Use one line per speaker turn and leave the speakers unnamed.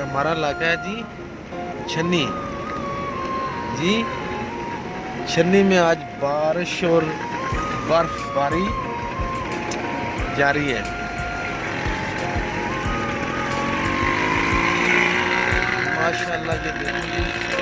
हमारा इलाका है जी छन्नी जी। छन्नी में आज बारिश और बर्फबारी जारी है। माशाल्लाह, ये देखिए